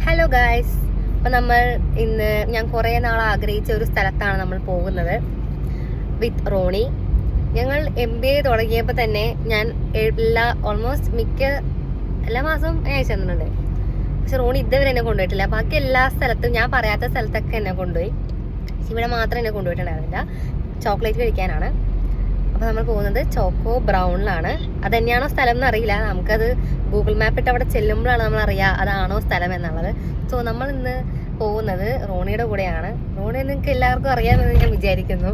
Hello guys, അപ്പോൾ നമ്മൾ ഇന്ന് ഞാൻ കുറേ നാൾ ആഗ്രഹിച്ച ഒരു സ്ഥലത്താണ് നമ്മൾ പോകുന്നത് വിത്ത് റോണി. ഞങ്ങൾ MBA തുടങ്ങിയപ്പോൾ തന്നെ ഞാൻ ഓൾമോസ്റ്റ് എല്ലാ മാസവും അയച്ചു തന്നിട്ടുണ്ട്. പക്ഷെ റോണി ഇതുവരെ എന്നെ കൊണ്ടുപോയിട്ടില്ല. ബാക്കി എല്ലാ സ്ഥലത്തും ഞാൻ പറയാത്ത സ്ഥലത്തൊക്കെ എന്നെ കൊണ്ടുപോയി. ഇവിടെ മാത്രം എന്നെ കൊണ്ടുപോയിട്ടുണ്ടായിരുന്നില്ല. ചോക്ലേറ്റ് കഴിക്കാനാണ്. അപ്പോൾ നമ്മൾ പോകുന്നത് ചോക്കോ ബ്രൗണിലാണ്. അതെന്നെയാണോ സ്ഥലം എന്നറിയില്ല. നമുക്കത് ഗൂഗിൾ മാപ്പ് ഇട്ട് അവിടെ ചെല്ലുമ്പോഴാണ് നമ്മൾ അറിയുക അതാണോ സ്ഥലം എന്നുള്ളത്. സോ നമ്മൾ ഇന്ന് പോകുന്നത് റോണിയുടെ കൂടെയാണ്. റോണി നിങ്ങൾക്ക് എല്ലാവർക്കും അറിയാമെന്ന് ഞാൻ വിചാരിക്കുന്നു.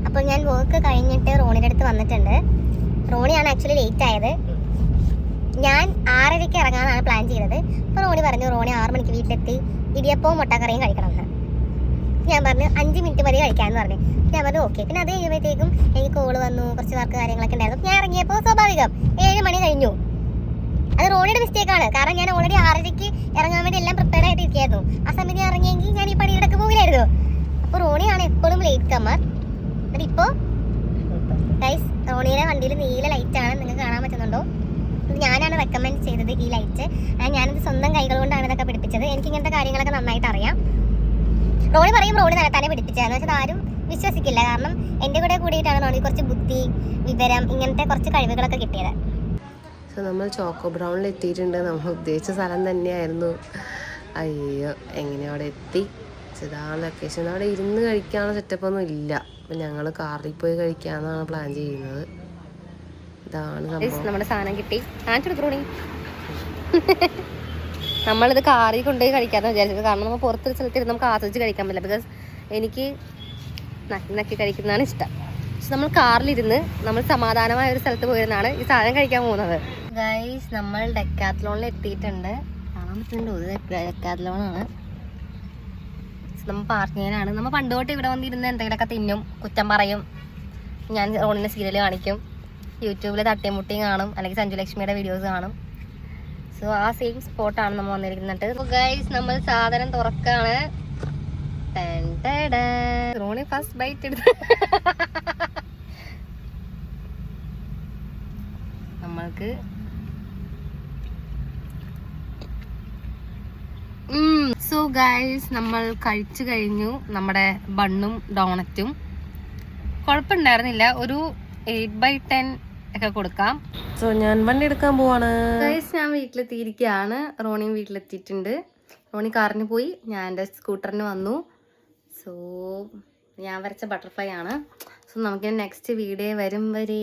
അപ്പോൾ ഞാൻ വർക്ക് കഴിഞ്ഞിട്ട് റോണിയുടെ അടുത്ത് വന്നിട്ടുണ്ട്. റോണിയാണ് ആക്ച്വലി ലേറ്റ് ആയത്. ഞാൻ 6:30 ഇറങ്ങാനാണ് പ്ലാൻ ചെയ്തത്. അപ്പോൾ റോണി പറഞ്ഞു റോണി 6 മണിക്ക് വീട്ടിലെത്തി ഇടിയപ്പവും മുട്ടക്കറിയും കഴിക്കണമെന്ന്. ഞാൻ പറഞ്ഞു 5 മിനിറ്റ് മതി കഴിക്കാമെന്ന് പറഞ്ഞു. ഞാൻ പറഞ്ഞു ഓക്കെ. പിന്നെ അത് കഴിയുമ്പോഴത്തേക്കും എനിക്ക് കോള് വന്നു, കുറച്ച് വർക്ക് കാര്യങ്ങളൊക്കെ ഉണ്ടായിരുന്നു. ഞാൻ ഇറങ്ങിയപ്പോൾ സ്വാഭാവികം 7 മണി കഴിഞ്ഞു. അത് റോണിയുടെ മിസ്റ്റേക്കാണ്. കാരണം ഞാൻ ഓൾറെഡി 6:30 ഇറങ്ങാൻ വേണ്ടി എല്ലാം പ്രിപ്പയർഡ് ആയിട്ട് ഇരിക്കുകയായിരുന്നു. ആ സമയത്ത് ഞാൻ ഇറങ്ങിയെങ്കിൽ ഞാൻ ഈ പണിയിടക്ക് പോകില്ലായിരുന്നു. അപ്പോൾ റോണിയാണ് എപ്പോഴും ലേറ്റ് കമ്മർ. എന്നിട്ടിപ്പോൾ ഗൈസ് റോണിയുടെ വണ്ടിയിൽ നീല ലൈറ്റാണ്, നിങ്ങൾക്ക് കാണാൻ പറ്റുന്നുണ്ടോ? ഞാനാണ് റെക്കമെൻഡ് ചെയ്തത് ഈ ലൈറ്റ്. ഞാനിത് സ്വന്തം കൈകൾ കൊണ്ടാണ് ഇതൊക്കെ പിടിപ്പിച്ചത്. എനിക്ക് ഇങ്ങനത്തെ കാര്യങ്ങളൊക്കെ നന്നായിട്ട് അറിയാം. റോണി പറയും റോണി തന്നെ പിടിപ്പിച്ചതെന്ന് വെച്ചാൽ ആരും വിശ്വസിക്കില്ല. കാരണം എൻ്റെ കൂടെ കൂടിയിട്ടാണ് റോണി കുറച്ച് ബുദ്ധി, വിവരം, ഇങ്ങനത്തെ കുറച്ച് കഴിവുകളൊക്കെ കിട്ടിയത്. സോ നമ്മൾ ചോക്കോ ബ്രൗണിൽ എത്തിയിട്ടുണ്ട്. നമ്മൾ ഉദ്ദേശിച്ച സ്ഥലം തന്നെയായിരുന്നു. അയ്യോ, എങ്ങനെ അവിടെ എത്തി? ഇതാണ് ലൊക്കേഷൻ. അവിടെ ഇരുന്ന് കഴിക്കാനുള്ള സെറ്റപ്പൊന്നും ഇല്ല. അപ്പം ഞങ്ങൾ കാറിൽ പോയി കഴിക്കാമെന്നാണ് പ്ലാൻ ചെയ്യുന്നത്. ഇതാണ് നമ്മുടെ സാധനം കിട്ടി. റോണി നമ്മളിത് കാറിൽ കൊണ്ടുപോയി കഴിക്കാമെന്ന് വിചാരിച്ചത്. കാരണം നമ്മൾ പുറത്തൊരു സ്ഥലത്തിരുന്ന് നമുക്ക് ആസ്വദിച്ച് കഴിക്കാൻ പറ്റില്ല. ബിക്കോസ് എനിക്ക് നക്കി കഴിക്കുന്നതാണ് ഇഷ്ടം. പക്ഷെ നമ്മൾ കാറിലിരുന്ന് നമ്മൾ സമാധാനമായ ഒരു സ്ഥലത്ത് പോയിരുന്നാണ് ഈ സാധനം കഴിക്കാൻ പോകുന്നത്. ഗൈസ്, നമ്മൾ ഡെക്കാത്ലോണിൽ എത്തിയിട്ടുണ്ട്. കാണാൻ പറ്റുന്നുണ്ടോ? ഇത് ഡെക്കാത്ലോണാണ്. നമ്മൾ പാർക്കിങ്ങിനാണ്. നമ്മൾ പണ്ട് തൊട്ട് ഇവിടെ വന്നിരുന്ന് എന്തെങ്കിലുമൊക്കെ തിന്നും, കുറ്റം പറയും. ഞാൻ റോണിൻ്റെ സീരിയൽ കാണിക്കും, യൂട്യൂബിൽ തട്ടിയും മുട്ടിയും കാണും, അല്ലെങ്കിൽ സഞ്ജു ലക്ഷ്മിയുടെ വീഡിയോസ് കാണും. സോ ആ സെയിം സ്പോട്ടാണ് നമ്മൾ വന്നിരിക്കുന്നത്. ഗൈസ്, നമ്മൾ സാധനം തുറക്കാണ്. റോണി ഫസ്റ്റ് ബൈറ്റ് എടുത്ത് നമ്മൾക്ക് സോ ഗൈസ്, നമ്മൾ കഴിച്ചു കഴിഞ്ഞു. നമ്മുടെ ബണ്ണും ഡോണറ്റും കുഴപ്പമുണ്ടായിരുന്നില്ല. ഒരു 8/10 ഒക്കെ കൊടുക്കാം. സോ ഞാൻ വണ്ടി എടുക്കാൻ പോവാണ്. ഗൈസ്, ഞാൻ വീട്ടിലെത്തിയിരിക്കുകയാണ്. റോണിയും വീട്ടിലെത്തിയിട്ടുണ്ട്. റോണി കാറിന് പോയി, ഞാൻ എൻ്റെ സ്കൂട്ടറിന് വന്നു. സോ ഞാൻ വരച്ച ബട്ടർഫ്ലൈ ആണ്. സോ നമുക്ക് നെക്സ്റ്റ് വീഡിയോ വരും വരെ